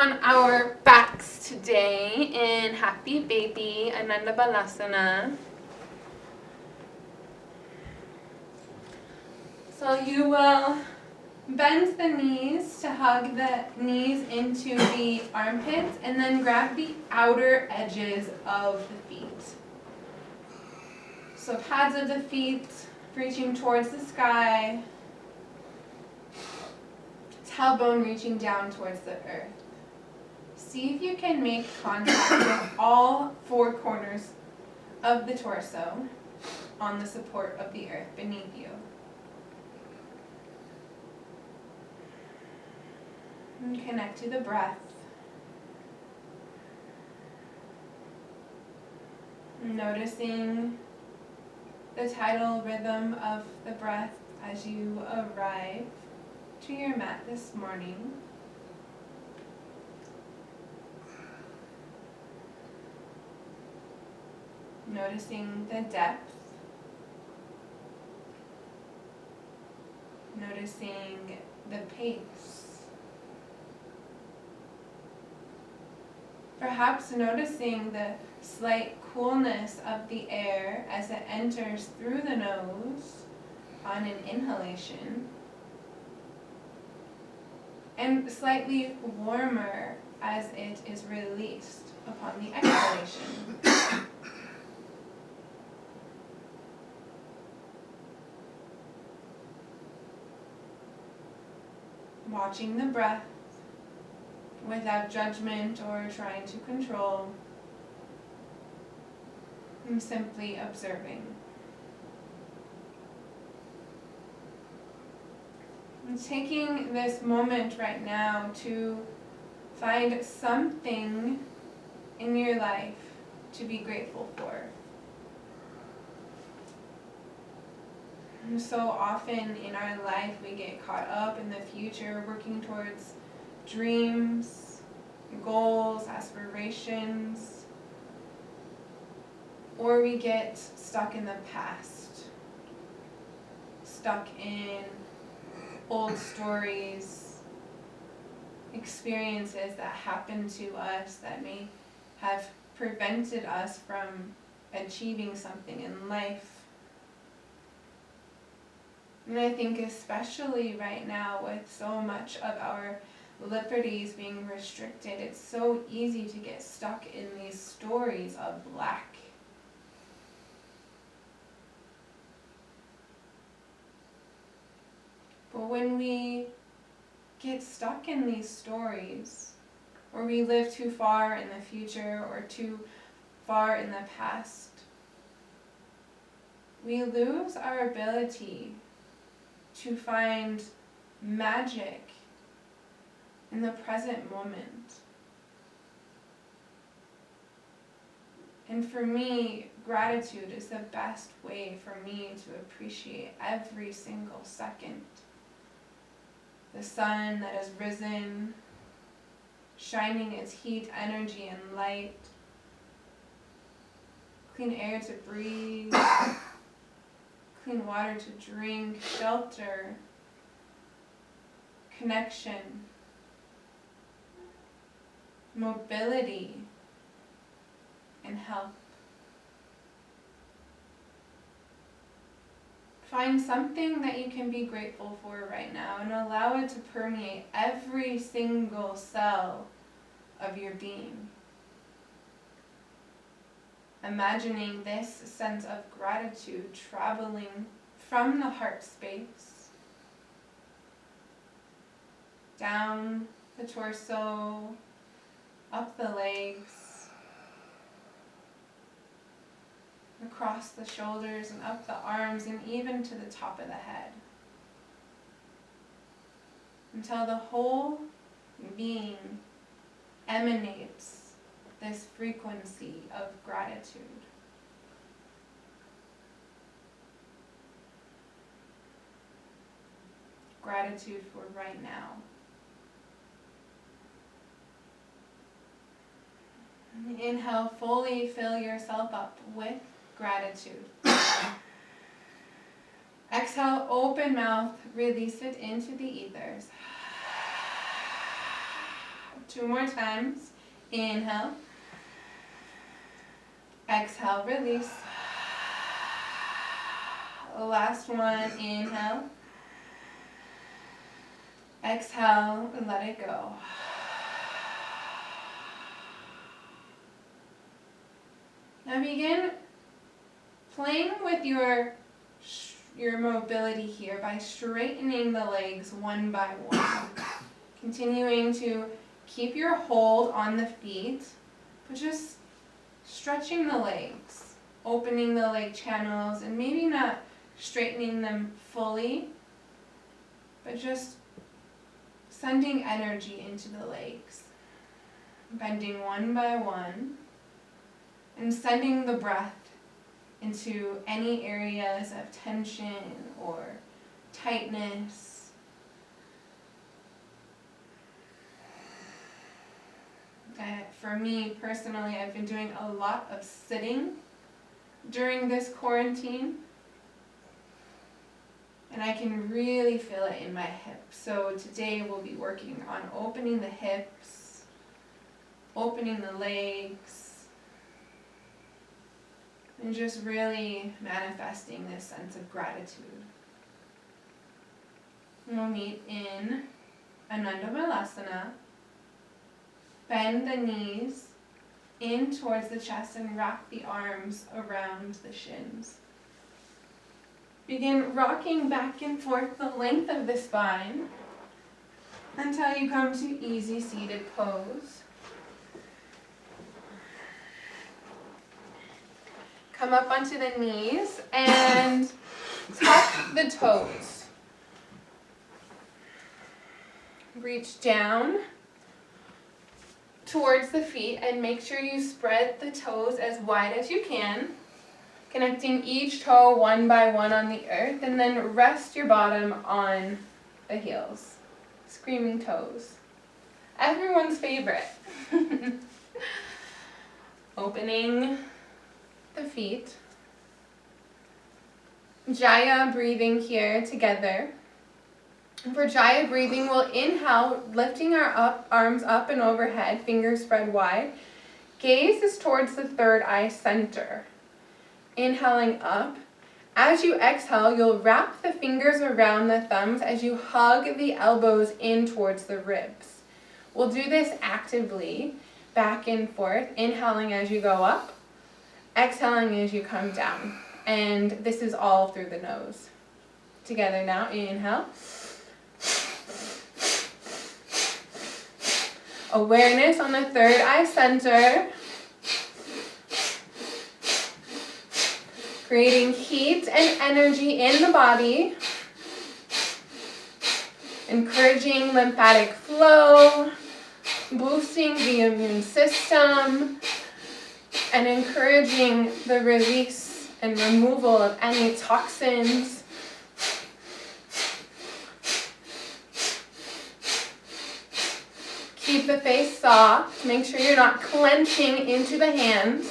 on our backs today in Happy Baby Ananda Balasana. So you will bend the knees to hug the knees into the armpits and then grab the outer edges of the feet. So pads of the feet reaching towards the sky, tailbone reaching down towards the earth. See if you can make contact with all four corners of the torso on the support of the earth beneath you. And connect to the breath. Noticing the tidal rhythm of the breath as you arrive to your mat this morning. Noticing the depth. Noticing the pace. Perhaps noticing the slight coolness of the air as it enters through the nose on an inhalation, and slightly warmer as it is released upon the exhalation. Watching the breath without judgment or trying to control, and simply observing. And taking this moment right now to find something in your life to be grateful for. And so often in our life we get caught up in the future, working towards dreams, goals, aspirations, or we get stuck in the past, stuck in old stories, experiences that happened to us that may have prevented us from achieving something in life. And I think especially right now with so much of our liberties being restricted, it's so easy to get stuck in these stories of lack. But when we get stuck in these stories, or we live too far in the future or too far in the past, we lose our ability to find magic in the present moment. And for me, gratitude is the best way for me to appreciate every single second. The sun that has risen, shining its heat, energy, and light. Clean air to breathe, clean water to drink, shelter, connection, mobility, and health. Find something that you can be grateful for right now and allow it to permeate every single cell of your being. Imagining this sense of gratitude traveling from the heart space, down the torso, up the legs, across the shoulders and up the arms and even to the top of the head, until the whole being emanates this frequency of gratitude. Gratitude for right now. Inhale, fully fill yourself up with gratitude. Exhale, open mouth, release it into the ethers. 2 more times. Inhale. Exhale, release. Last one, inhale. Exhale, and let it go. Now begin playing with your mobility here by straightening the legs one by one. Continuing to keep your hold on the feet, but just stretching the legs, opening the leg channels, and maybe not straightening them fully, but just sending energy into the legs. Bending one by one, and sending the breath into any areas of tension or tightness. For me personally, I've been doing a lot of sitting during this quarantine, and I can really feel it in my hips. So today we'll be working on opening the hips, opening the legs, and just really manifesting this sense of gratitude. We'll meet in Ananda Malasana. Bend the knees in towards the chest and wrap the arms around the shins. Begin rocking back and forth the length of the spine until you come to easy seated pose. Come up onto the knees and tuck the toes. Reach down towards the feet and make sure you spread the toes as wide as you can, connecting each toe one by one on the earth, and then rest your bottom on the heels. Screaming toes. Everyone's favorite. Opening the feet. Jaya breathing here together. For Jaya breathing, we'll inhale, lifting our arms up and overhead, fingers spread wide. Gaze is towards the third eye center. Inhaling up. As you exhale, you'll wrap the fingers around the thumbs as you hug the elbows in towards the ribs. We'll do this actively, back and forth, inhaling as you go up, exhaling as you come down. And this is all through the nose. Together now, inhale. Awareness on the third eye center. Creating heat and energy in the body. Encouraging lymphatic flow. Boosting the immune system. And encouraging the release and removal of any toxins. Keep the face soft. Make sure you're not clenching into the hands.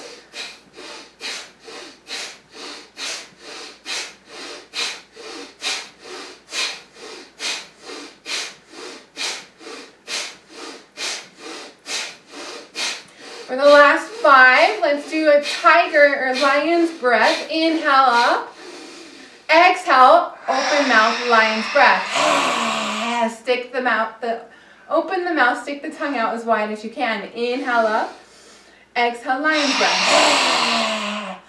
For the last 5, let's do a tiger or lion's breath. Inhale up. Exhale, open mouth, lion's breath. Stick the mouth, open the mouth, stick the tongue out as wide as you can. Inhale up. Exhale, lion's breath.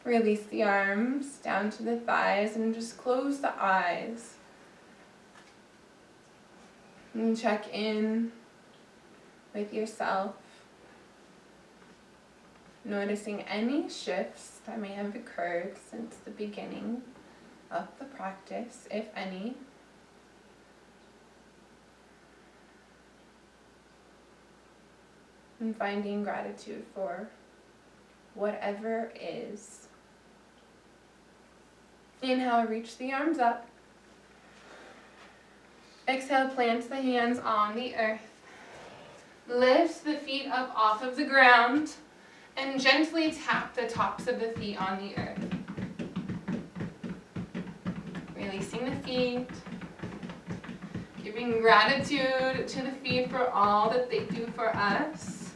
Release the arms down to the thighs and just close the eyes. And check in with yourself. Noticing any shifts that may have occurred since the beginning of the practice, if any. And finding gratitude for whatever is. Inhale, reach the arms up. Exhale, plant the hands on the earth. Lift the feet up off of the ground and gently tap the tops of the feet on the earth. Releasing the feet. Giving gratitude to the feet for all that they do for us.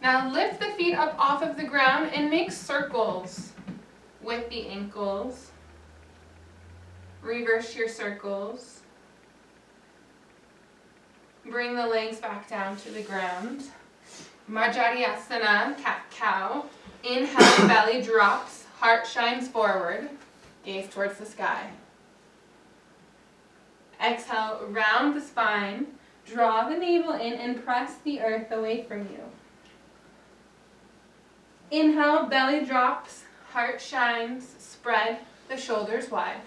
Now lift the feet up off of the ground and make circles with the ankles. Reverse your circles. Bring the legs back down to the ground. Marjariasana, cat-cow. Inhale, belly drops, heart shines forward, gaze towards the sky. Exhale, round the spine, draw the navel in and press the earth away from you. Inhale, belly drops, heart shines, spread the shoulders wide.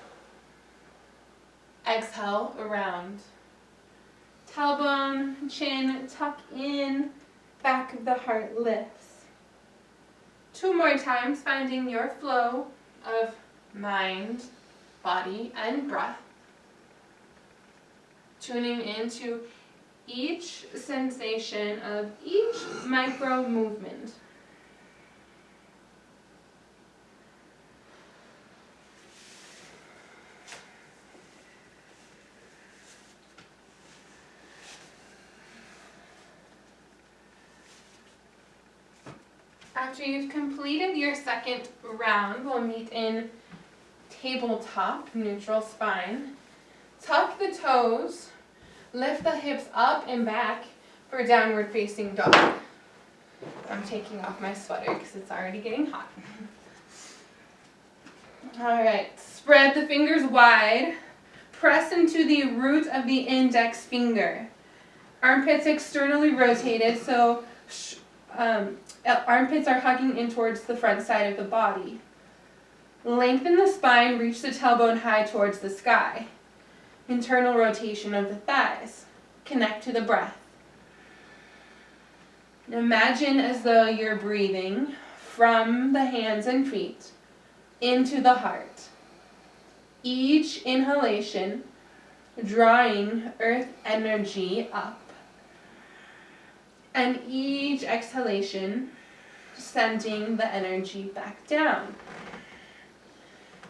Exhale, around. Tailbone, chin, tuck in, back of the heart lifts. 2 more times, finding your flow of mind, body, and breath. Tuning into each sensation of each micro movement. After you've completed your second round, we'll meet in tabletop, neutral spine. Tuck the toes, lift the hips up and back for downward facing dog. I'm taking off my sweater because it's already getting hot. Alright, spread the fingers wide. Press into the root of the index finger. Armpits externally rotated, so armpits are hugging in towards the front side of the body. Lengthen the spine, reach the tailbone high towards the sky. Internal rotation of the thighs. Connect to the breath. Imagine as though you're breathing from the hands and feet into the heart. Each inhalation drawing earth energy up. And each exhalation sending the energy back down.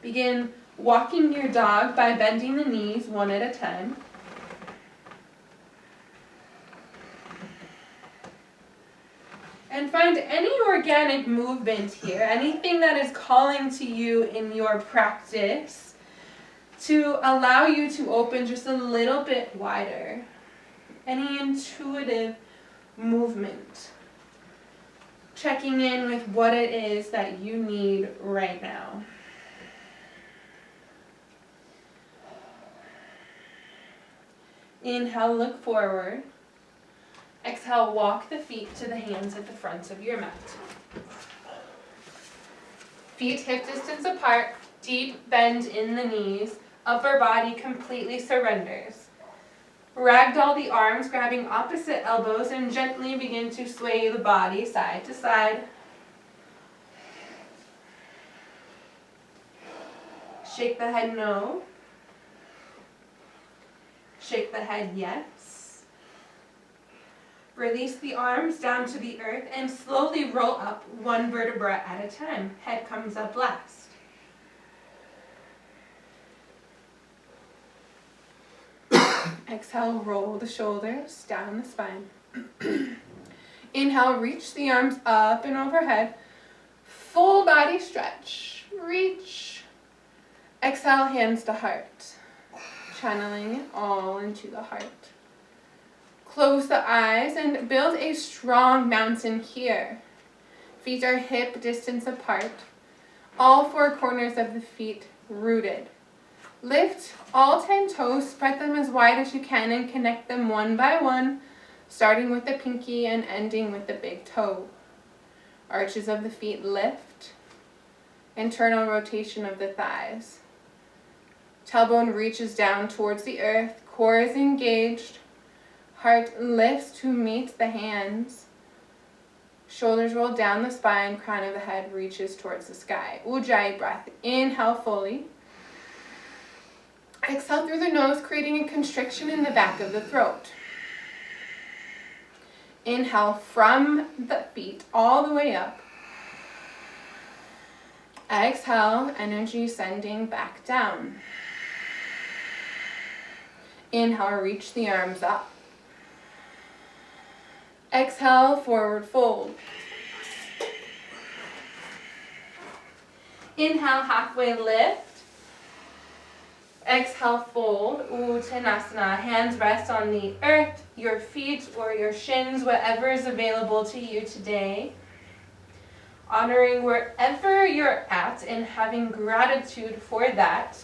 Begin walking your dog by bending the knees one at a time. And find any organic movement here, anything that is calling to you in your practice to allow you to open just a little bit wider. Any intuitive movement. Checking in with what it is that you need right now. Inhale, look forward. Exhale, walk the feet to the hands at the front of your mat. Feet hip distance apart, deep bend in the knees, upper body completely surrenders. Ragdoll the arms, grabbing opposite elbows, and gently begin to sway the body side to side. Shake the head no. Shake the head yes. Release the arms down to the earth and slowly roll up one vertebra at a time. Head comes up last. Exhale, roll the shoulders down the spine. Inhale, reach the arms up and overhead. Full body stretch. Reach. Exhale, hands to heart. Channeling it all into the heart. Close the eyes and build a strong mountain here. Feet are hip distance apart. All 4 corners of the feet rooted. Lift all 10 toes, spread them as wide as you can and connect them one by one, starting with the pinky and ending with the big toe. Arches of the feet lift. Internal rotation of the thighs. Tailbone reaches down towards the earth, core is engaged. Heart lifts to meet the hands. Shoulders roll down the spine, crown of the head reaches towards the sky. Ujjayi breath. Inhale fully. Exhale through the nose, creating a constriction in the back of the throat. Inhale from the feet all the way up. Exhale, energy sending back down. Inhale, reach the arms up. Exhale, forward fold. Inhale, halfway lift. Exhale, fold, Uttanasana. Hands rest on the earth, your feet or your shins, whatever is available to you today. Honoring wherever you're at and having gratitude for that.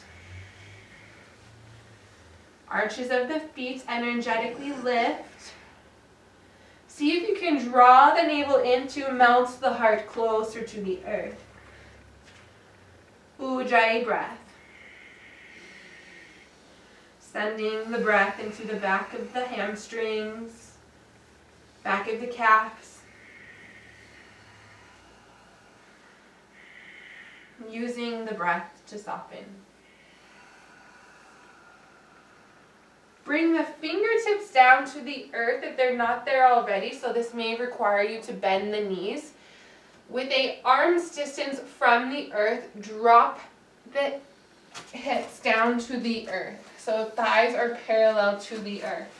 Arches of the feet energetically lift. See if you can draw the navel in to melt the heart closer to the earth. Ujjayi breath. Sending the breath into the back of the hamstrings, back of the calves. Using the breath to soften. Bring the fingertips down to the earth if they're not there already, so this may require you to bend the knees. With a arm's distance from the earth, drop the hips down to the earth. So thighs are parallel to the earth.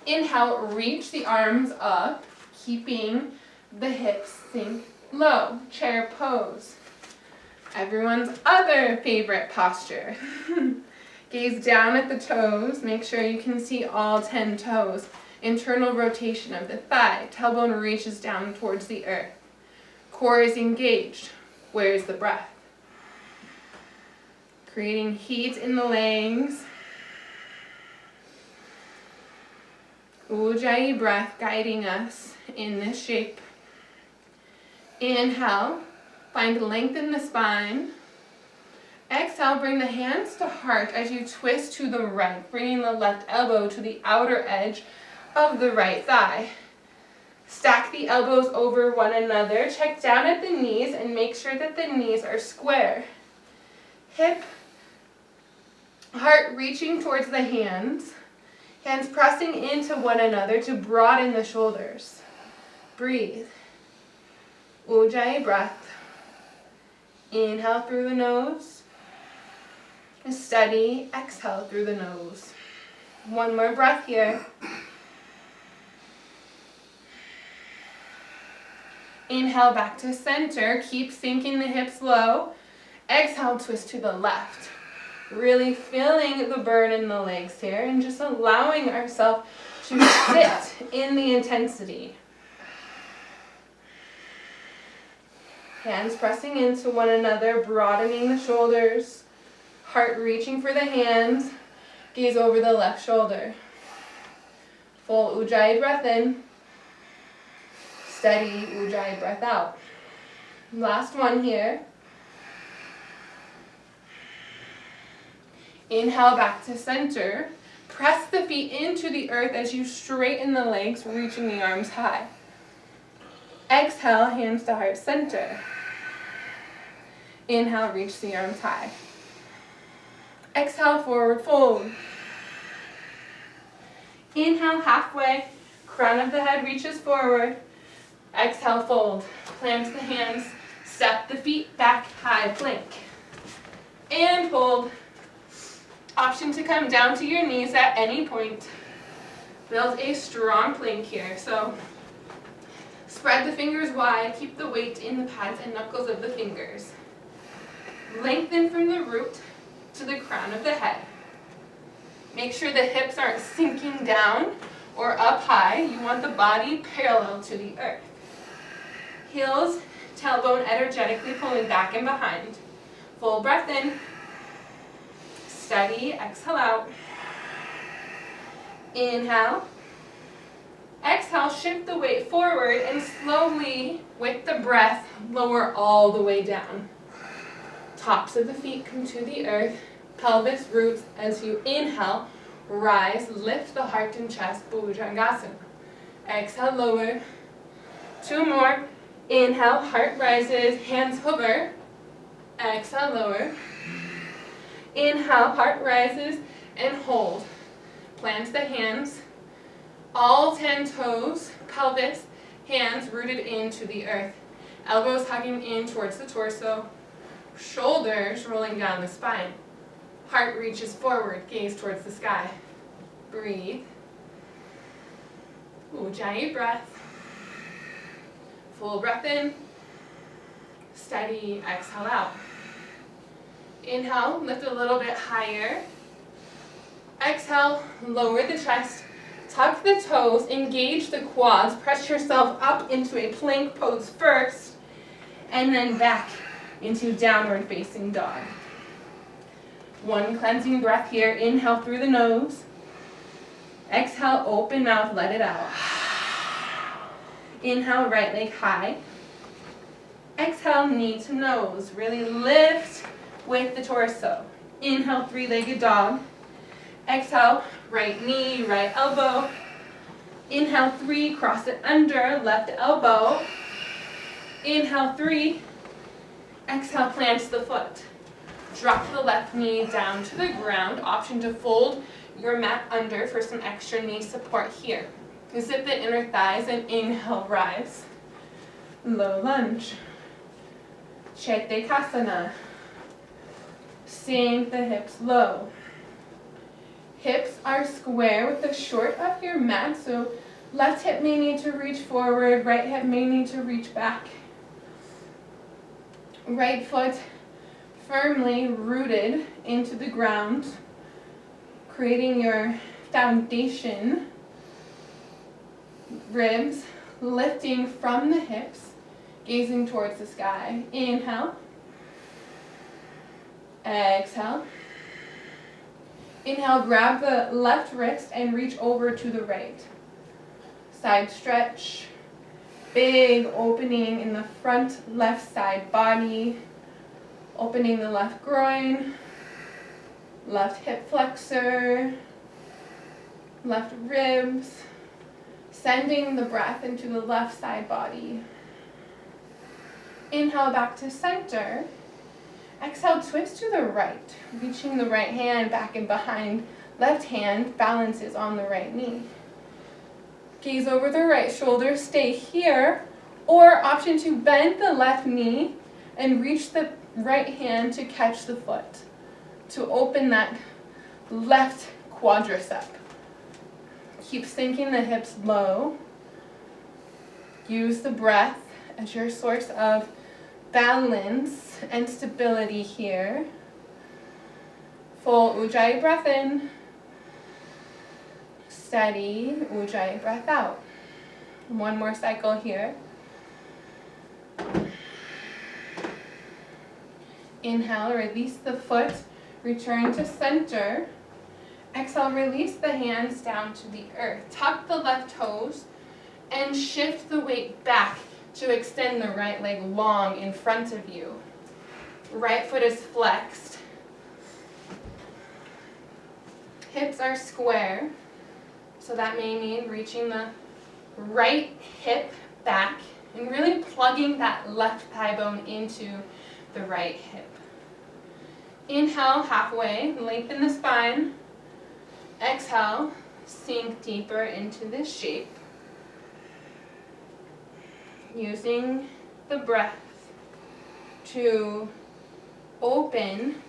Inhale, reach the arms up, keeping the hips sink low. Chair pose. Everyone's other favorite posture. Gaze down at the toes. Make sure you can see all 10 toes. Internal rotation of the thigh. Tailbone reaches down towards the earth. Core is engaged. Where's the breath? Creating heat in the legs. Ujjayi breath guiding us in this shape. Inhale, find length in the spine. Exhale, bring the hands to heart as you twist to the right, bringing the left elbow to the outer edge of the right thigh. Stack the elbows over one another. Check down at the knees and make sure that the knees are square. Hip, heart reaching towards the hands. Hands pressing into one another to broaden the shoulders. Breathe. Ujjayi breath. Inhale through the nose. Steady. Exhale through the nose. One more breath here. Inhale back to center. Keep sinking the hips low. Exhale, twist to the left. Really feeling the burn in the legs here and just allowing ourselves to sit in the intensity. Hands pressing into one another, broadening the shoulders. Heart reaching for the hands. Gaze over the left shoulder. Full Ujjayi breath in. Steady Ujjayi breath out. Last one here. Inhale back to center. Press the feet into the earth as you straighten the legs, reaching the arms high. Exhale, hands to heart center. Inhale, reach the arms high. Exhale, forward fold. Inhale, halfway. Crown of the head reaches forward. Exhale, fold. Plant the hands. Step the feet back, high plank. And hold. Option to come down to your knees at any point. Build a strong plank here. So spread the fingers wide. Keep the weight in the pads and knuckles of the fingers. Lengthen from the root to the crown of the head. Make sure the hips aren't sinking down or up high. You want the body parallel to the earth. Heels, tailbone energetically pulling back and behind. Full breath in. Steady, exhale out. Inhale. Exhale, shift the weight forward and slowly, with the breath, lower all the way down. Tops of the feet come to the earth. Pelvis roots as you inhale. Rise, lift the heart and chest, Bhujangasana. Exhale, lower. Two more. Inhale, heart rises, hands hover. Exhale, lower. Inhale, heart rises, and hold. Plant the hands. All 10 toes, pelvis, hands rooted into the earth. Elbows hugging in towards the torso. Shoulders rolling down the spine. Heart reaches forward, gaze towards the sky. Breathe. Ujjayi breath. Full breath in. Steady exhale out. Inhale, lift a little bit higher. Exhale, lower the chest. Tuck the toes, engage the quads. Press yourself up into a plank pose first. And then back into downward facing dog. One cleansing breath here. Inhale through the nose. Exhale, open mouth, let it out. Inhale, right leg high. Exhale, knee to nose. Really lift with the torso. Inhale, three-legged dog. Exhale, right knee, right elbow. Inhale, 3, cross it under, left elbow. Inhale, 3. Exhale, plant the foot. Drop the left knee down to the ground. Option to fold your mat under for some extra knee support here. Zip the inner thighs and inhale, rise. Low lunge. Chaturasana. Sink the hips low. Hips are square with the short of your mat, so left hip may need to reach forward, right hip may need to reach back. Right foot firmly rooted into the ground, creating your foundation. Ribs lifting from the hips, gazing towards the sky. Inhale. Exhale. Inhale, grab the left wrist and reach over to the right. Side stretch. Big opening in the front left side body. Opening the left groin. Left hip flexor. Left ribs. Sending the breath into the left side body. Inhale back to center. Exhale, twist to the right, reaching the right hand back and behind. Left hand balances on the right knee. Gaze over the right shoulder, stay here, or option to bend the left knee and reach the right hand to catch the foot, to open that left quadricep. Keep sinking the hips low. Use the breath as your source of balance and stability here. Full Ujjayi breath in. Steady Ujjayi breath out. One more cycle here. Inhale, release the foot, return to center. Exhale, release the hands down to the earth. Tuck the left toes and shift the weight back to extend the right leg long in front of you. Right foot is flexed. Hips are square, so that may mean reaching the right hip back and really plugging that left thigh bone into the right hip. Inhale, halfway, lengthen the spine. Exhale, sink deeper into this shape. Using the breath to open,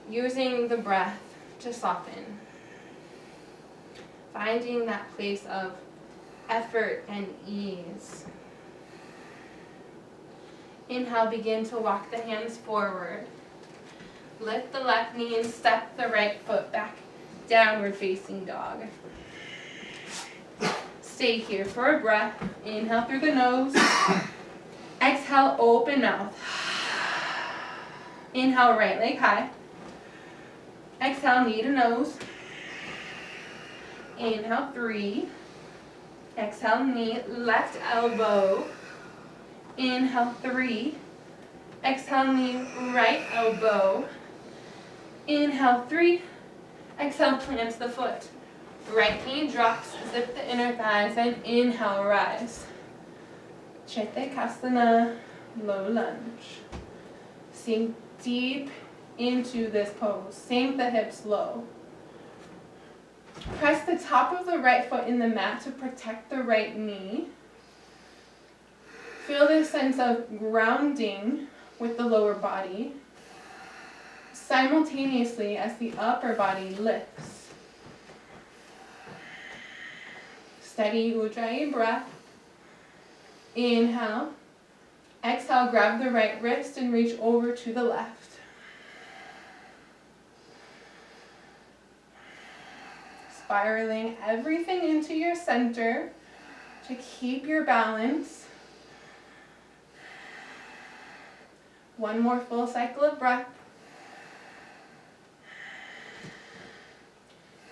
using the breath to soften. Finding that place of effort and ease. Inhale, begin to walk the hands forward. Lift the left knee and step the right foot back. Downward facing dog. Stay here for a breath. Inhale through the nose. Exhale, open mouth. Inhale, right leg high. Exhale, knee to nose. Inhale, 3. Exhale, knee, left elbow. Inhale, 3. Exhale, knee, right elbow. Inhale, 3. Exhale, plant the foot. Right knee drops, zip the inner thighs, and inhale, rise. Chaturasana, low lunge. Sink deep into this pose. Sink the hips low. Press the top of the right foot in the mat to protect the right knee. Feel this sense of grounding with the lower body, simultaneously as the upper body lifts. Steady Ujjayi breath. Inhale. Exhale, grab the right wrist and reach over to the left. Spiraling everything into your center to keep your balance. One more full cycle of breath.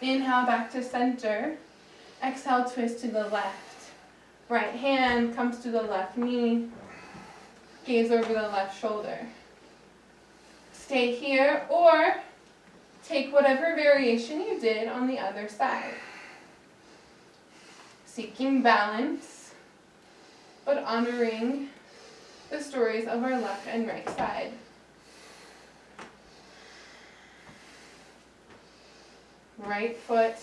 Inhale back to center. Exhale, twist to the left. Right hand comes to the left knee. Gaze over the left shoulder. Stay here or take whatever variation you did on the other side. Seeking balance, but honoring the stories of our left and right side. Right foot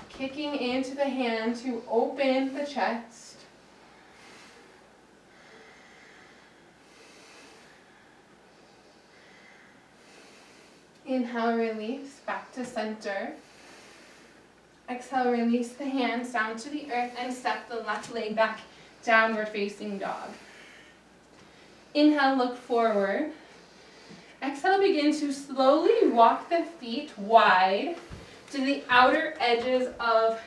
kicking into the hand to open the chest. Inhale, release, back to center. Exhale, release the hands down to the earth and step the left leg back, downward facing dog. Inhale, look forward. Exhale, begin to slowly walk the feet wide to the outer edges of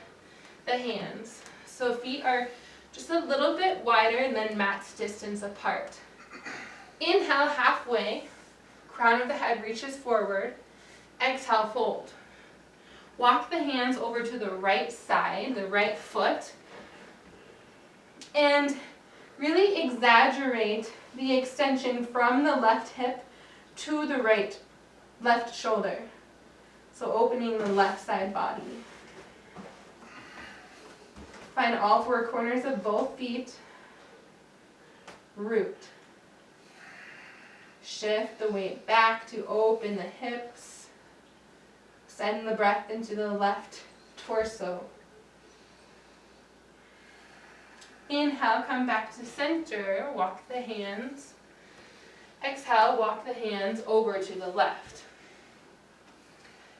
the hands. So feet are just a little bit wider than mat's distance apart. Inhale, halfway. Crown of the head reaches forward. Exhale, fold. Walk the hands over to the right side, the right foot, and really exaggerate the extension from the left hip to the left shoulder. So opening the left side body. Find all four corners of both feet. Root. Shift the weight back to open the hips. Send the breath into the left torso. Inhale, come back to center, walk the hands. Exhale, walk the hands over to the left.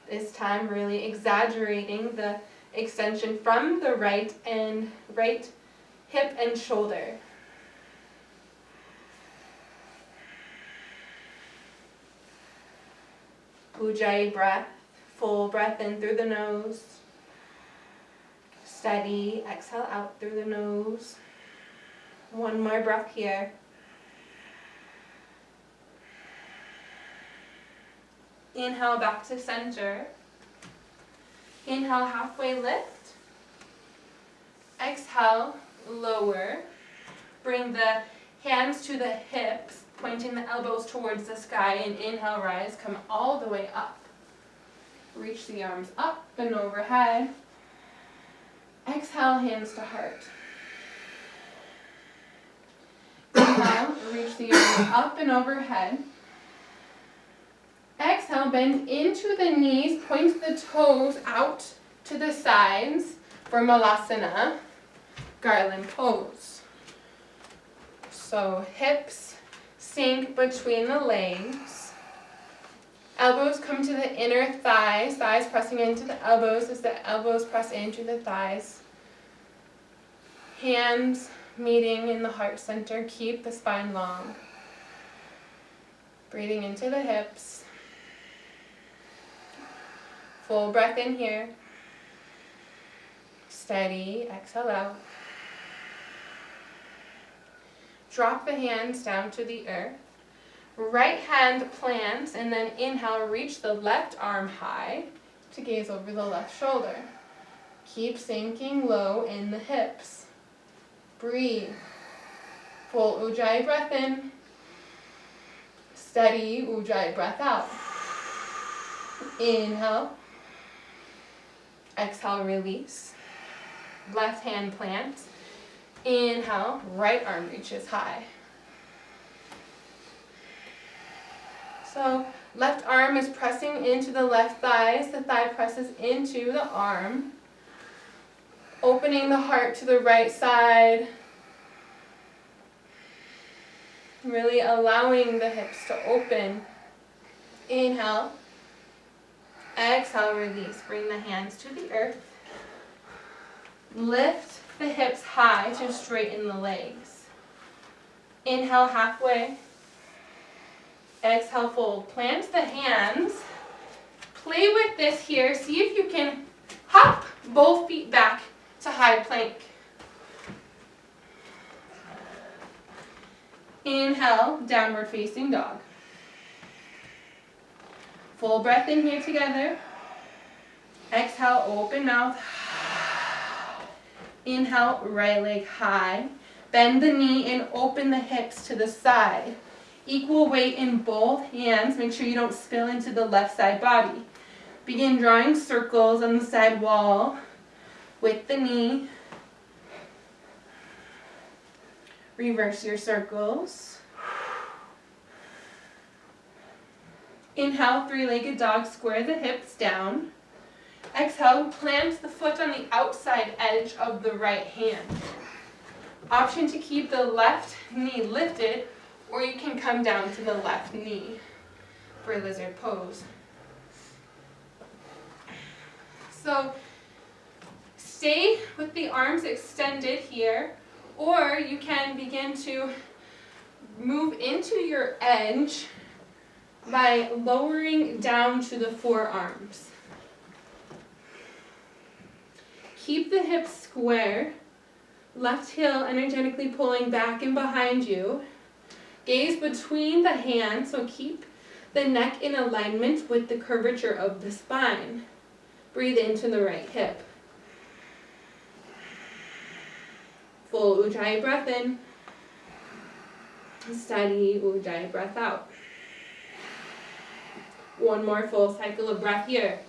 This time really exaggerating the extension from the right hip and shoulder. Ujjayi breath, full breath in through the nose. Steady, exhale out through the nose. One more breath here. Inhale back to center. Inhale, halfway lift. Exhale, lower. Bring the hands to the hips, pointing the elbows towards the sky, and inhale, rise, come all the way up. Reach the arms up and overhead. Exhale, hands to heart. Inhale, reach the arms up and overhead. Exhale, bend into the knees, point the toes out to the sides for Malasana, garland pose. So hips sink between the legs. Elbows come to the inner thighs, thighs pressing into the elbows as the elbows press into the thighs. Hands meeting in the heart center, keep the spine long. Breathing into the hips. Full breath in here. Steady, exhale out. Drop the hands down to the earth. Right hand plants, and then inhale, reach the left arm high to gaze over the left shoulder. Keep sinking low in the hips. Breathe. Full Ujjayi breath in. Steady Ujjayi breath out. Inhale. Exhale, release. Left hand plants. Inhale, right arm reaches high. So left arm is pressing into the left thighs, the thigh presses into the arm. Opening the heart to the right side. Really allowing the hips to open. Inhale. Exhale, release. Bring the hands to the earth. Lift the hips high to straighten the legs. Inhale halfway. Exhale, fold. Plant the hands. Play with this here. See if you can hop both feet back to high plank. Inhale, downward facing dog. Full breath in here together. Exhale, open mouth. Inhale, right leg high. Bend the knee and open the hips to the side. Equal weight in both hands. Make sure you don't spill into the left side body. Begin drawing circles on the side wall with the knee. Reverse your circles. Inhale, three-legged dog, square the hips down. Exhale, plant the foot on the outside edge of the right hand. Option to keep the left knee lifted, or you can come down to the left knee for lizard pose. So stay with the arms extended here, or you can begin to move into your edge by lowering down to the forearms. Keep the hips square, left heel energetically pulling back and behind you. Gaze between the hands, so keep the neck in alignment with the curvature of the spine. Breathe into the right hip. Full Ujjayi breath in. Steady Ujjayi breath out. One more full cycle of breath here.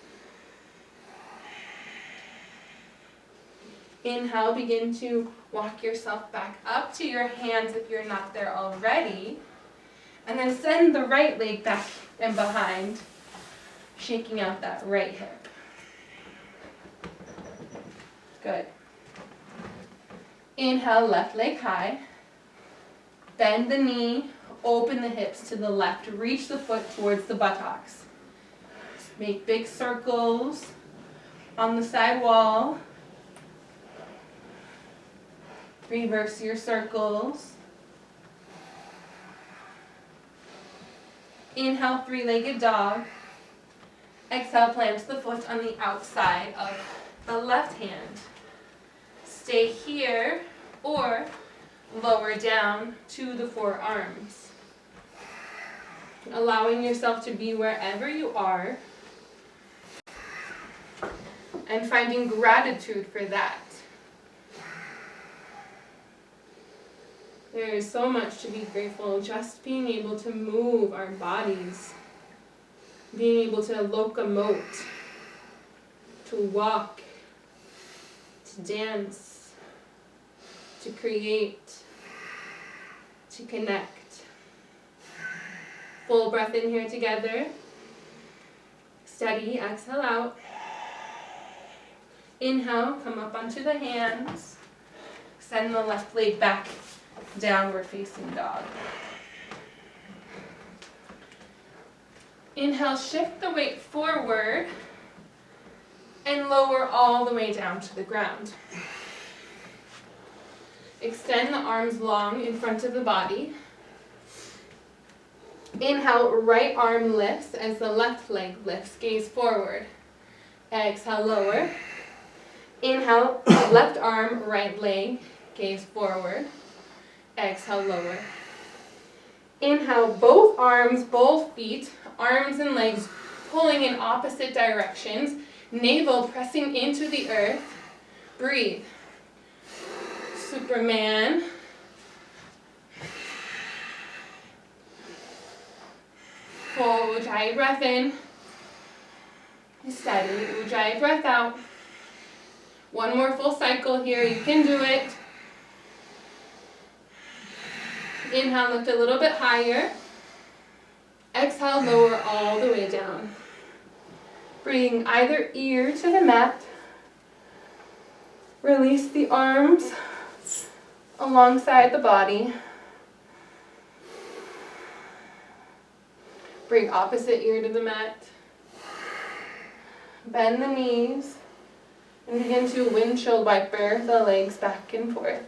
Inhale, begin to walk yourself back up to your hands if you're not there already. And then send the right leg back and behind, shaking out that right hip. Good. Inhale, left leg high. Bend the knee, open the hips to the left. Reach the foot towards the buttocks. Make big circles on the side wall. Reverse your circles. Inhale, three-legged dog. Exhale, plant the foot on the outside of the left hand. Stay here or lower down to the forearms. Allowing yourself to be wherever you are and finding gratitude for that. There is so much to be grateful, just being able to move our bodies, being able to locomote, to walk, to dance, to create, to connect. Full breath in here together. Steady, exhale out. Inhale, come up onto the hands. Send the left leg back. Downward facing dog. Inhale, shift the weight forward and lower all the way down to the ground. Extend the arms long in front of the body. Inhale, right arm lifts as the left leg lifts, gaze forward. Exhale, lower. Inhale, left arm, right leg, gaze forward. Exhale, lower. Inhale, both arms, both feet, arms and legs pulling in opposite directions. Navel pressing into the earth. Breathe. Superman. Full Ujjayi breath in. Steady Ujjayi breath out. One more full cycle here. You can do it. Inhale, lift a little bit higher. Exhale, lower all the way down. Bring either ear to the mat. Release the arms alongside the body. Bring opposite ear to the mat. Bend the knees. And begin to windshield wiper the legs back and forth.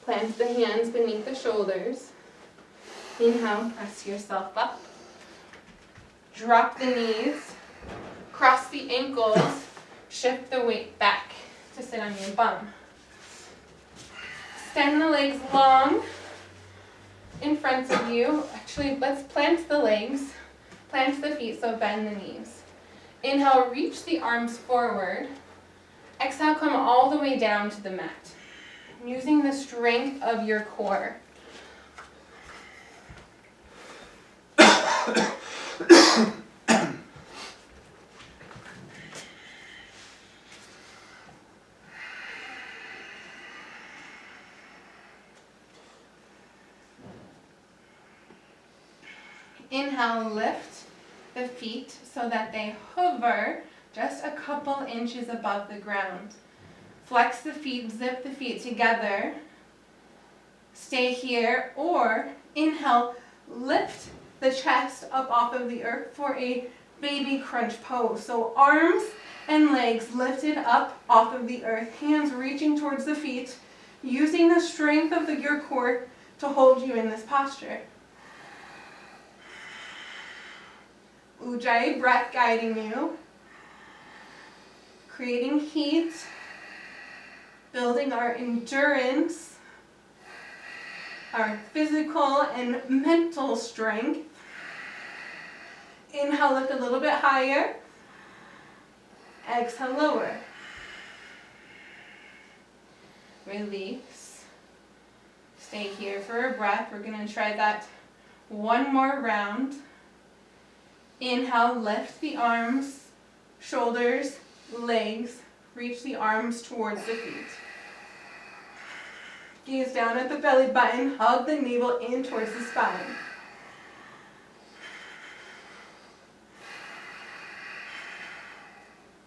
Plant the hands beneath the shoulders. Inhale, press yourself up. Drop the knees. Cross the ankles. Shift the weight back to sit on your bum. Extend the legs long in front of you. Actually, let's plant the legs. Plant the feet, so bend the knees. Inhale, reach the arms forward. Exhale, come all the way down to the mat. Using the strength of your core. Inhale, lift the feet so that they hover just a couple inches above the ground. Flex the feet, zip the feet together. Stay here, or inhale, lift the chest up off of the earth for a baby crunch pose. So arms and legs lifted up off of the earth, hands reaching towards the feet, using the strength of your core to hold you in this posture. Ujjayi, breath guiding you, creating heat, building our endurance, our physical and mental strength. Inhale, lift a little bit higher. Exhale, lower. Release. Stay here for a breath. We're going to try that one more round. Inhale, lift the arms, shoulders, legs. Reach the arms towards the feet. Gaze down at the belly button. Hug the navel in towards the spine.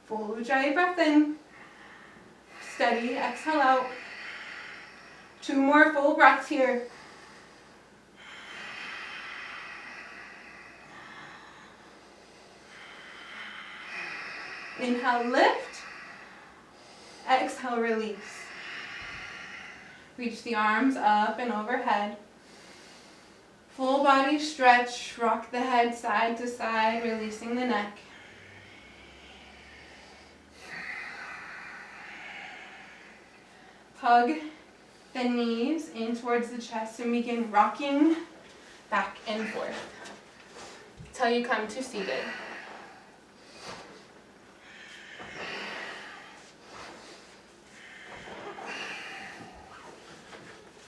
Full Ujjayi breath in. Steady, exhale out. 2 more full breaths here. Inhale, lift. Exhale, release. Reach the arms up and overhead. Full body stretch. Rock the head side to side, releasing the neck. Hug the knees in towards the chest and begin rocking back and forth till you come to seated.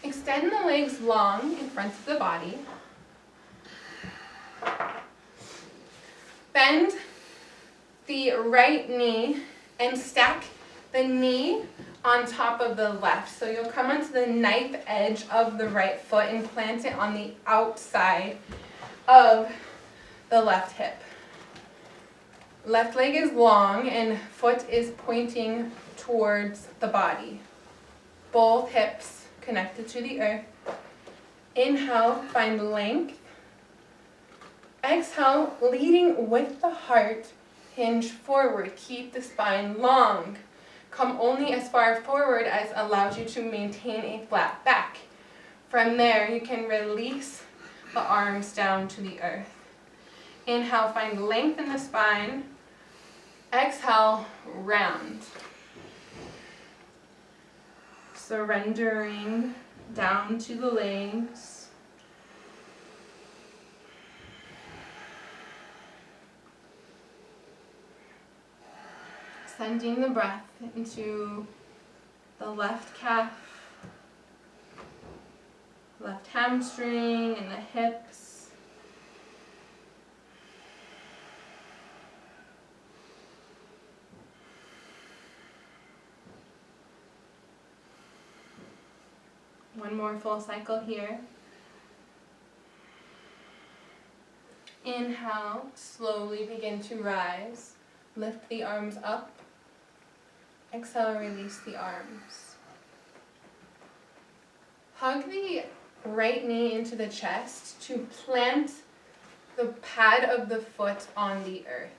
Extend the legs long in front of the body. Bend the right knee and stack the knee on top of the left. So you'll come onto the knife edge of the right foot and plant it on the outside of the left hip. Left leg is long and foot is pointing towards the body. Both hips connected to the earth. Inhale, find length. Exhale, leading with the heart, hinge forward. Keep the spine long. Come only as far forward as allows you to maintain a flat back. From there, you can release the arms down to the earth. Inhale, find length in the spine. Exhale, round. Surrendering down to the legs. Sending the breath into the left calf, left hamstring, and the hips. One more full cycle here. Inhale, slowly begin to rise. Lift the arms up. Exhale, release the arms. Hug the right knee into the chest to plant the pad of the foot on the earth.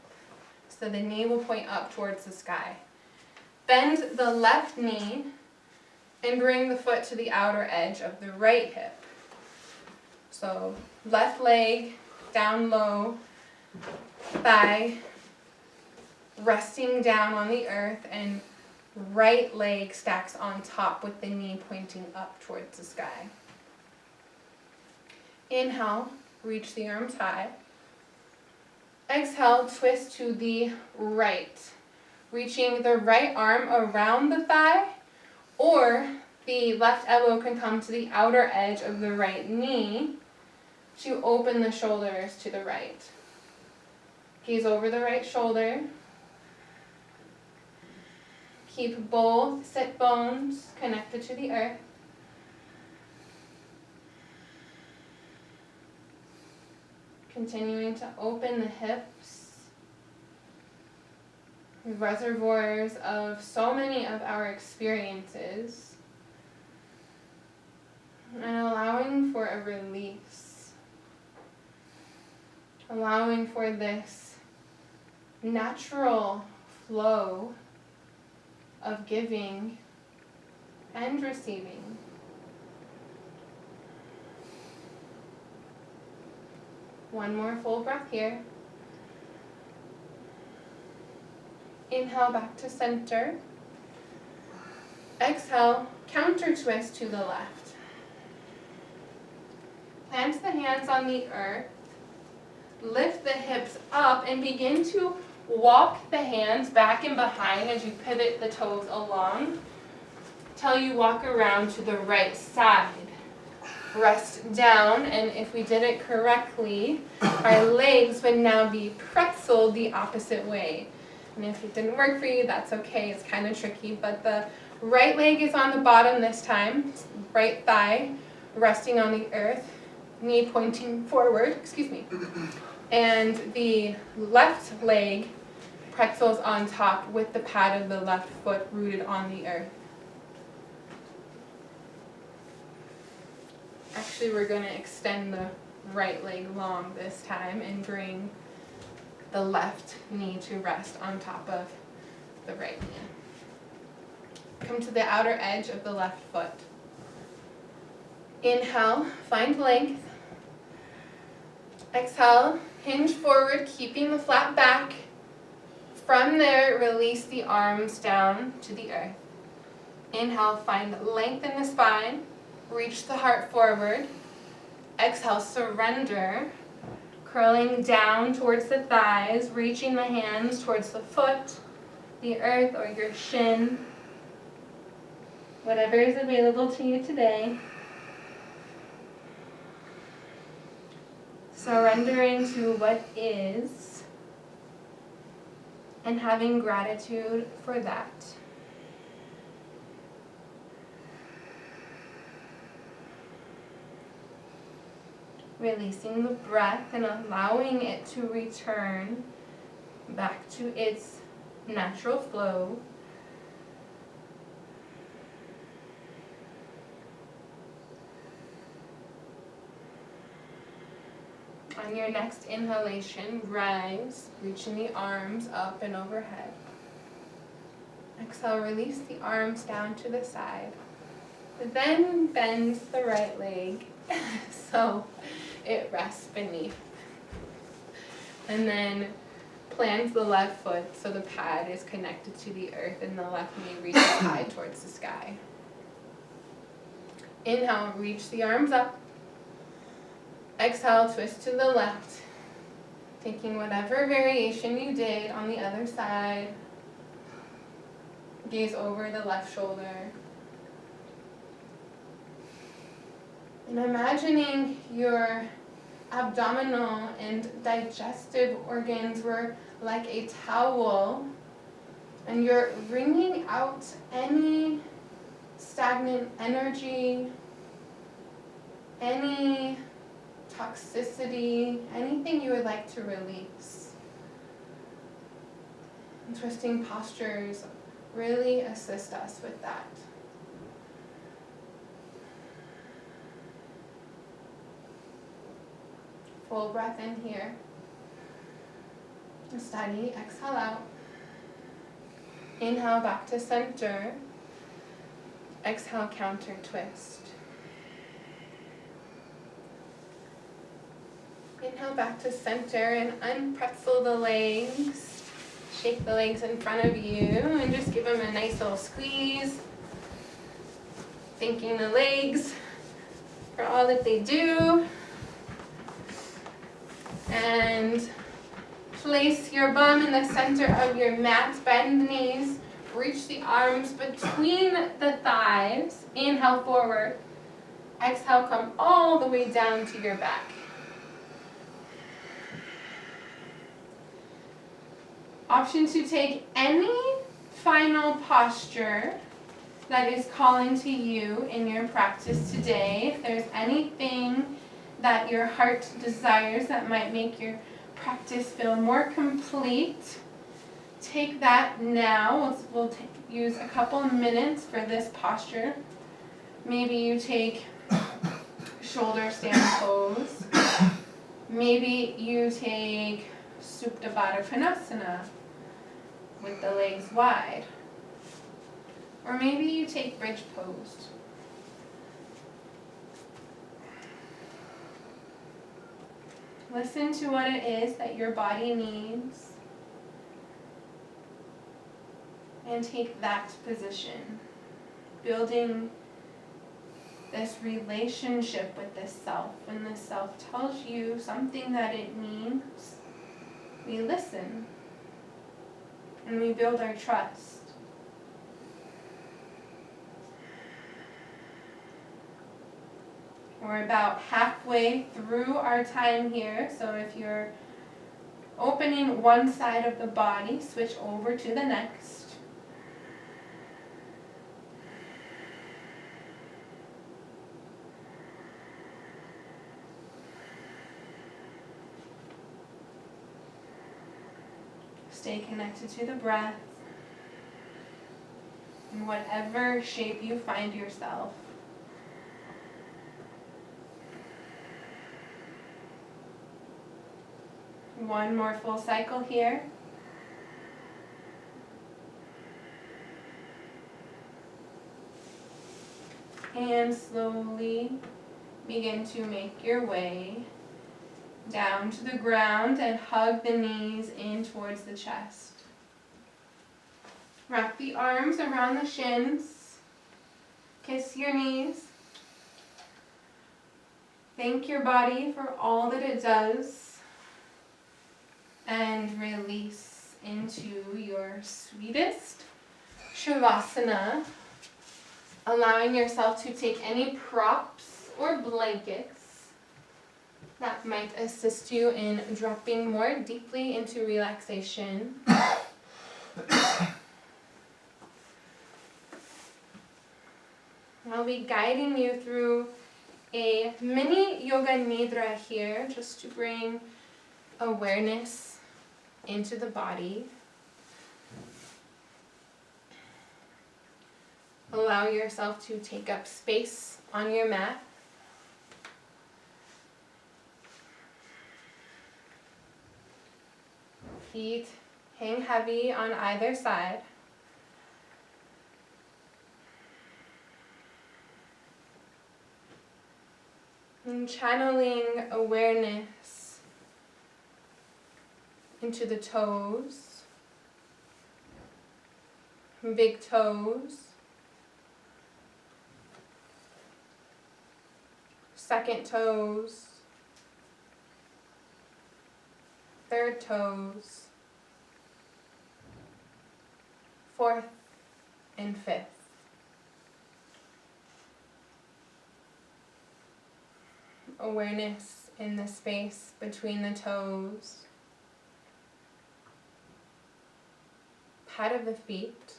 So the knee will point up towards the sky. Bend the left knee and bring the foot to the outer edge of the right hip. So left leg down low, thigh resting down on the earth, and right leg stacks on top with the knee pointing up towards the sky. Inhale, reach the arms high. Exhale, twist to the right, reaching the right arm around the thigh, or the left elbow can come to the outer edge of the right knee to open the shoulders to the right. Gaze over the right shoulder. Keep both sit bones connected to the earth. Continuing to open the hips, reservoirs of so many of our experiences, and allowing for a release, allowing for this natural flow of giving and receiving. One more full breath here. Inhale back to center. Exhale, counter twist to the left. Plant the hands on the earth. Lift the hips up and begin to walk the hands back and behind as you pivot the toes along till you walk around to the right side. Rest down, and if we did it correctly, our legs would now be pretzeled the opposite way. And if it didn't work for you, that's okay. It's kind of tricky, but the right leg is on the bottom this time, right thigh resting on the earth, knee pointing forward, and the left leg pretzels on top with the pad of the left foot rooted on the earth. Actually, we're going to extend the right leg long this time and bring the left knee to rest on top of the right knee. Come to the outer edge of the left foot. Inhale, find length. Exhale, hinge forward, keeping the flat back. From there, release the arms down to the earth. Inhale, find length in the spine. Reach the heart forward. Exhale, surrender. Curling down towards the thighs, reaching the hands towards the foot, the earth, or your shin. Whatever is available to you today. Surrendering to what is and having gratitude for that. Releasing the breath and allowing it to return back to its natural flow. On your next inhalation, rise, reaching the arms up and overhead. Exhale, release the arms down to the side. Then bend the right leg so it rests beneath. And then plant the left foot so the pad is connected to the earth and the left knee reaches high towards the sky. Inhale, reach the arms up. Exhale, twist to the left, taking whatever variation you did on the other side. Gaze over the left shoulder. And imagining your abdominal and digestive organs were like a towel, and you're wringing out any stagnant energy, any toxicity, anything you would like to release. And twisting postures really assist us with that. Full breath in here. Steady, exhale out. Inhale back to center. Exhale, counter twist. Inhale back to center and unpretzel the legs. Shake the legs in front of you and just give them a nice little squeeze. Thanking the legs for all that they do. And place your bum in the center of your mat. Bend the knees. Reach the arms between the thighs. Inhale forward. Exhale, come all the way down to your back. Option to take any final posture that is calling to you in your practice today. If there's anything that your heart desires that might make your practice feel more complete, take that now. We'll use a couple minutes for this posture. Maybe you take shoulder stand pose. Maybe you take Supta Baddha Konasana with the legs wide. Or maybe you take bridge pose. Listen to what it is that your body needs and take that position, building this relationship with this self. When the self tells you something that it needs, we listen and we build our trust. We're about halfway through our time here, so if you're opening one side of the body, switch over to the next. Stay connected to the breath in whatever shape you find yourself. One more full cycle here. And slowly begin to make your way down to the ground and hug the knees in towards the chest. Wrap the arms around the shins. Kiss your knees. Thank your body for all that it does. And release into your sweetest Shavasana, allowing yourself to take any props or blankets that might assist you in dropping more deeply into relaxation. I'll be guiding you through a mini yoga nidra here, just to bring awareness into the body. Allow yourself to take up space on your mat. Feet hang heavy on either side. And channeling awareness into the toes, big toes, second toes, third toes, fourth and fifth. Awareness in the space between the toes, pad of the feet,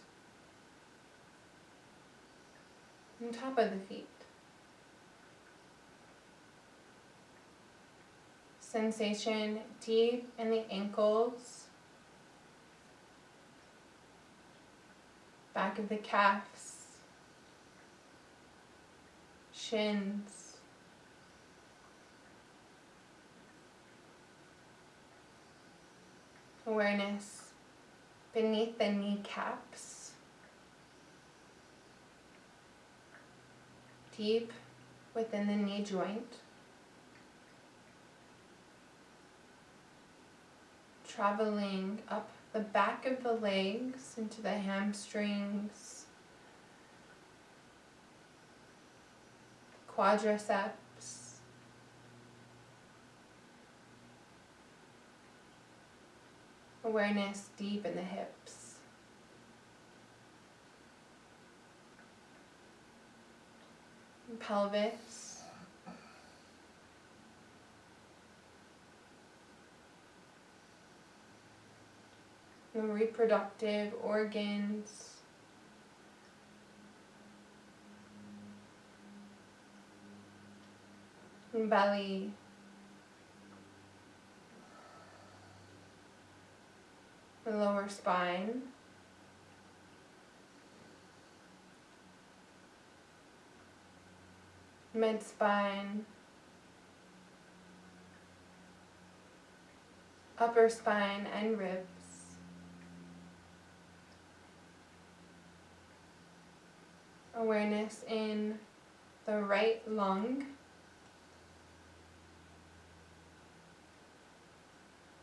and top of the feet. Sensation deep in the ankles, back of the calves, shins, Awareness beneath the kneecaps, deep within the knee joint, traveling up the back of the legs into the hamstrings, quadriceps, awareness deep in the hips, pelvis, the reproductive organs, belly, the lower spine, mid-spine, upper spine and ribs, awareness in the right lung,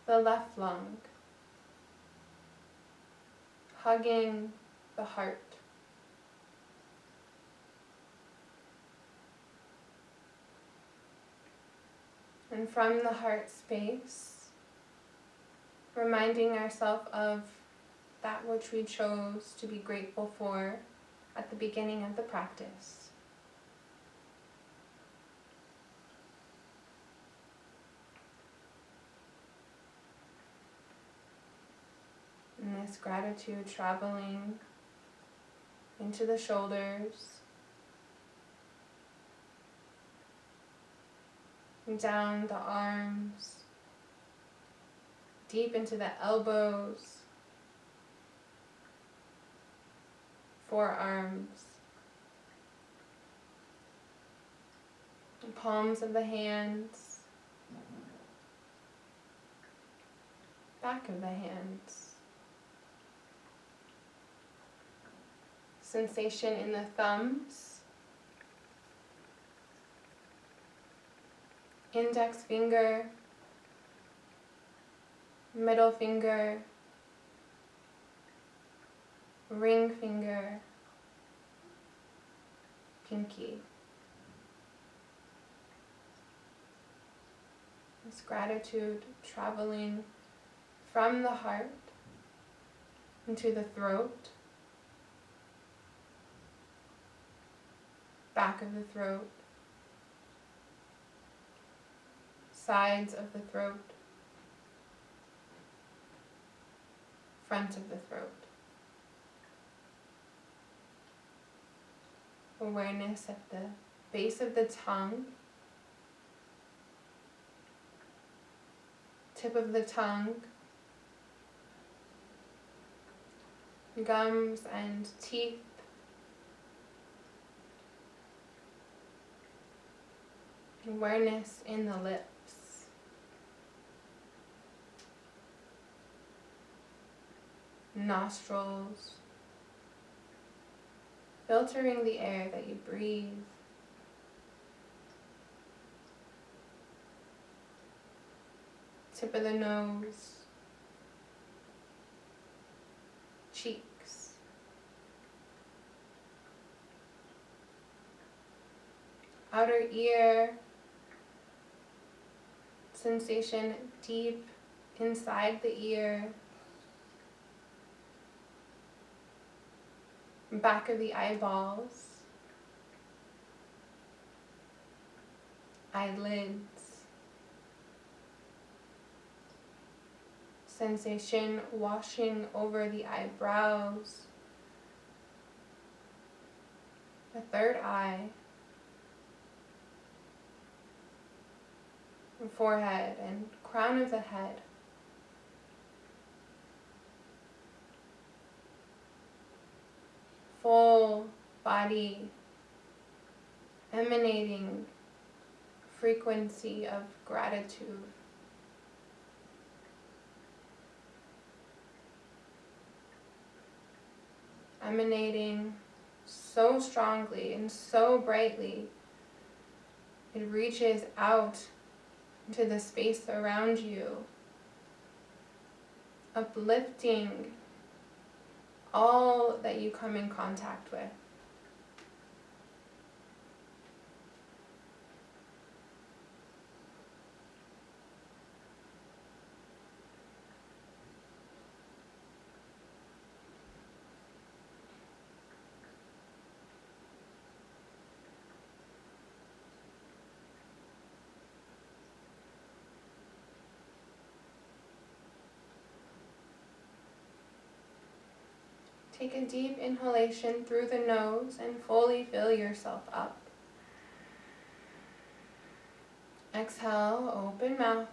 the left lung, hugging the heart. And from the heart space, reminding ourselves of that which we chose to be grateful for at the beginning of the practice. And this gratitude traveling into the shoulders, and down the arms, deep into the elbows, forearms, the palms of the hands, back of the hands. Sensation in the thumbs, index finger, middle finger, ring finger, pinky. This gratitude traveling from the heart into the throat, back of the throat, sides of the throat, front of the throat. Awareness at the base of the tongue, tip of the tongue, gums and teeth, awareness in the lips, nostrils, filtering the air that you breathe, tip of the nose, cheeks, outer ear, sensation deep inside the ear, back of the eyeballs, eyelids, sensation washing over the eyebrows, the third eye, the forehead and crown of the head. Full body emanating frequency of gratitude. emanating so strongly and so brightly. It reaches out into the space around you, uplifting all that you come in contact with. Take a deep inhalation through the nose and fully fill yourself up. Exhale, open mouth,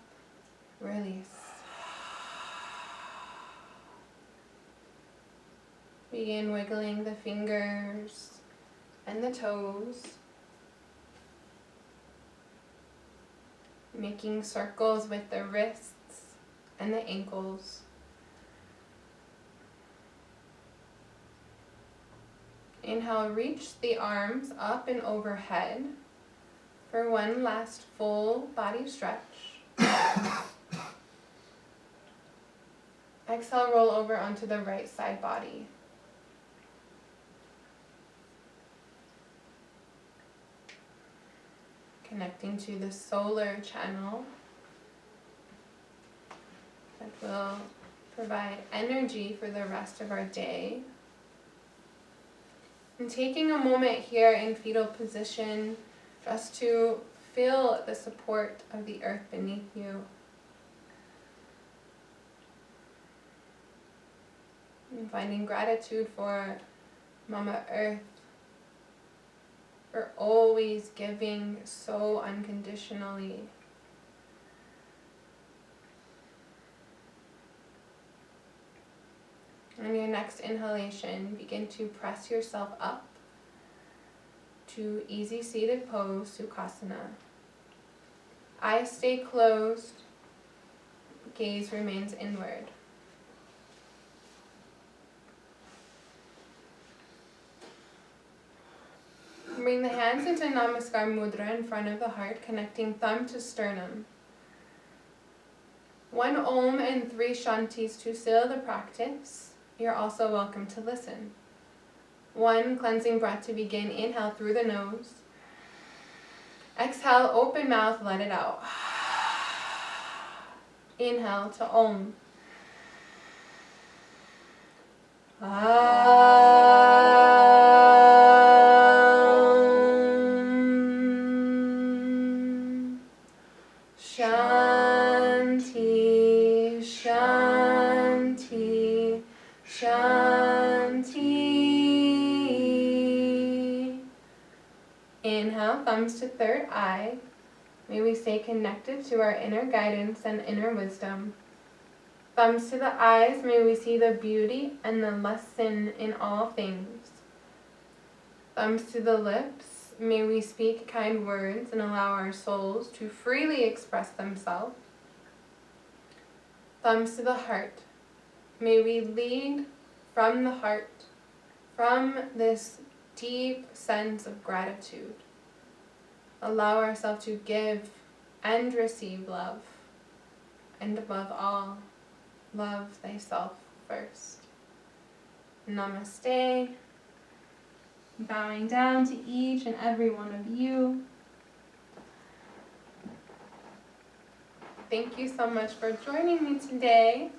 release. Begin wiggling the fingers and the toes, making circles with the wrists and the ankles. Inhale, reach the arms up and overhead for one last full body stretch. Exhale, roll over onto the right side body. Connecting to the solar channel that will provide energy for the rest of our day. And taking a moment here in fetal position just to feel the support of the earth beneath you. And finding gratitude for Mama Earth, for always giving so unconditionally. On your next inhalation, begin to press yourself up to easy seated pose, Sukhasana. Eyes stay closed, gaze remains inward. Bring the hands into Namaskar Mudra in front of the heart, connecting thumb to sternum. 1 Om and 3 Shantis to seal the practice. You're also welcome to listen. 1 cleansing breath to begin. Inhale through the nose. Exhale, open mouth, let it out. Inhale to Om. Shanti, Shanti, Shanti. Inhale, thumbs to third eye. May we stay connected to our inner guidance and inner wisdom. Thumbs to the eyes, may we see the beauty and the lesson in all things. Thumbs to the lips, may we speak kind words and allow our souls to freely express themselves. Thumbs to the heart, may we lead from the heart, from this deep sense of gratitude. Allow ourselves to give and receive love, and above all, love thyself first. Namaste. Bowing down to each and every one of you. Thank you so much for joining me today.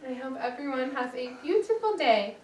I hope everyone has a beautiful day.